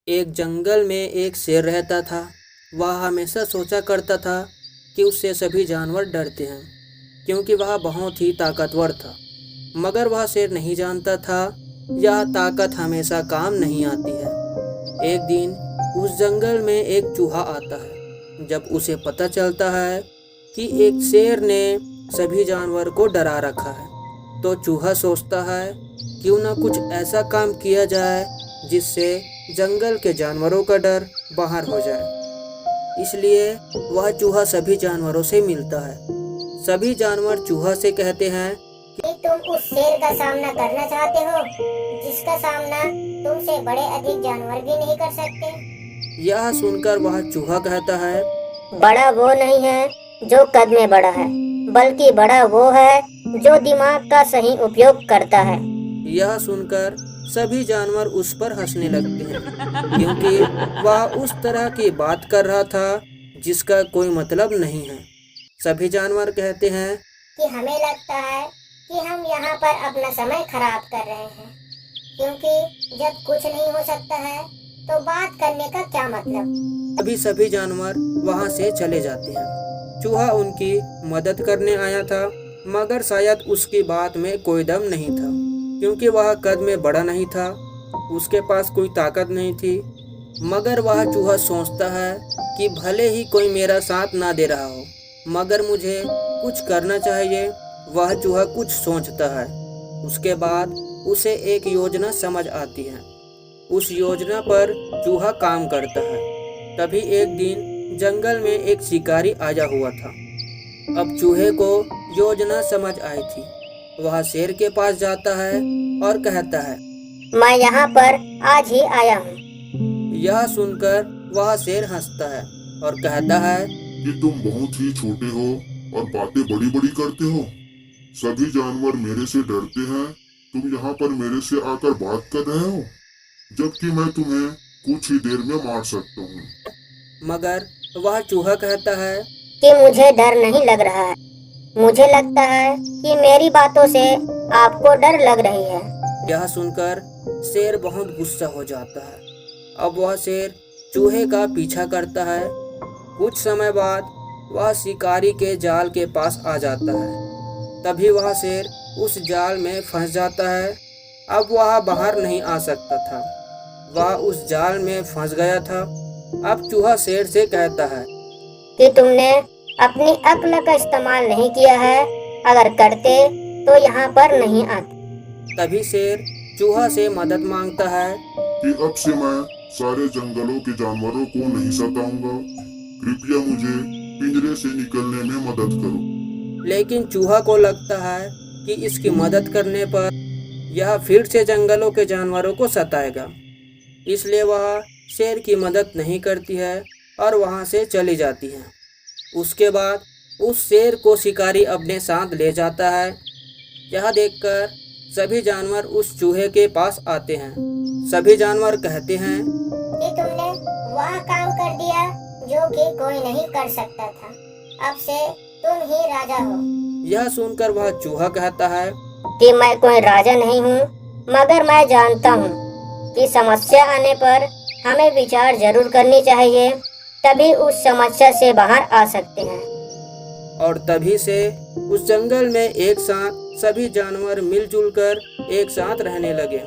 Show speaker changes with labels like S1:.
S1: एक जंगल में एक शेर रहता था। वह हमेशा सोचा करता था कि उससे सभी जानवर डरते हैं, क्योंकि वह बहुत ही ताकतवर था। मगर वह शेर नहीं जानता था यह ताकत हमेशा काम नहीं आती है। एक दिन उस जंगल में एक चूहा आता है। जब उसे पता चलता है कि एक शेर ने सभी जानवर को डरा रखा है, तो चूहा सोचता है क्यों ना कुछ ऐसा काम किया जाए जिससे जंगल के जानवरों का डर बाहर हो जाए। इसलिए वह चूहा सभी जानवरों से मिलता है। सभी जानवर चूहा से कहते हैं
S2: कि तुम उस शेर का सामना करना चाहते हो जिसका सामना तुमसे बड़े अधिक जानवर भी नहीं कर सकते।
S1: यह सुनकर वह चूहा कहता है,
S2: बड़ा वो नहीं है जो कद में बड़ा है, बल्कि बड़ा वो है जो दिमाग का सही उपयोग करता है।
S1: यह सुनकर सभी जानवर उस पर हंसने लगते हैं, क्योंकि वह उस तरह की बात कर रहा था जिसका कोई मतलब नहीं है। सभी जानवर कहते हैं
S2: कि हमें लगता है कि हम यहाँ पर अपना समय खराब कर रहे हैं, क्योंकि जब कुछ नहीं हो सकता है तो बात करने का क्या मतलब।
S1: अभी सभी जानवर वहां से चले जाते हैं। चूहा उनकी मदद करने आया था, मगर शायद उसकी बात में कोई दम नहीं था, क्योंकि वह कद में बड़ा नहीं था, उसके पास कोई ताकत नहीं थी। मगर वह चूहा सोचता है कि भले ही कोई मेरा साथ ना दे रहा हो, मगर मुझे कुछ करना चाहिए। वह चूहा कुछ सोचता है। उसके बाद उसे एक योजना समझ आती है। उस योजना पर चूहा काम करता है। तभी एक दिन जंगल में एक शिकारी आया हुआ था। अब चूहे को योजना समझ आई थी। वह शेर के पास जाता है और कहता है,
S2: मैं यहाँ पर आज ही आया हूँ।
S1: यह सुनकर वह शेर हंसता है और कहता है
S3: कि तुम बहुत ही छोटे हो और बातें बड़ी बड़ी करते हो। सभी जानवर मेरे से डरते हैं, तुम यहाँ पर मेरे से आकर बात कर रहे हो, जबकि मैं तुम्हें कुछ ही देर में मार सकता हूँ।
S1: मगर वह चूहा कहता है
S2: कि मुझे डर नहीं लग रहा है, मुझे लगता है कि मेरी बातों से आपको डर लग रही है।
S1: यह सुनकर शेर बहुत गुस्सा हो जाता है। अब वह शेर चूहे का पीछा करता है। कुछ समय बाद वह शिकारी के जाल के पास आ जाता है। तभी वह शेर उस जाल में फंस जाता है। अब वह बाहर नहीं आ सकता था। वह उस जाल में फंस गया था। अब चूहा शेर से कहता है
S2: कि तुमने अपनी अक्ल का इस्तेमाल नहीं किया है, अगर करते तो यहाँ पर नहीं आते।
S1: तभी शेर चूहा से मदद मांगता है
S3: कि अब से मैं सारे जंगलों के जानवरों को नहीं सताऊंगा, कृपया मुझे पिंजरे से निकलने में मदद करो।
S1: लेकिन चूहा को लगता है कि इसकी मदद करने पर यह फिर से जंगलों के जानवरों को सताएगा। इसलिए वह शेर की मदद नहीं करती है और वहां से चली जाती है। उसके बाद उस शेर को शिकारी अपने साथ ले जाता है। यह देखकर सभी जानवर उस चूहे के पास आते हैं। सभी जानवर कहते हैं
S2: कि तुमने वह काम कर दिया जो कि कोई नहीं कर सकता था, अब से तुम ही राजा हो।
S1: यह सुनकर वह चूहा कहता है
S2: कि मैं कोई राजा नहीं हूँ, मगर मैं जानता हूँ कि समस्या आने पर हमें विचार जरूर करनी चाहिए, तभी उस समस्या से बाहर आ सकते हैं।
S1: और तभी से उस जंगल में एक साथ सभी जानवर मिलजुल कर एक साथ रहने लगे।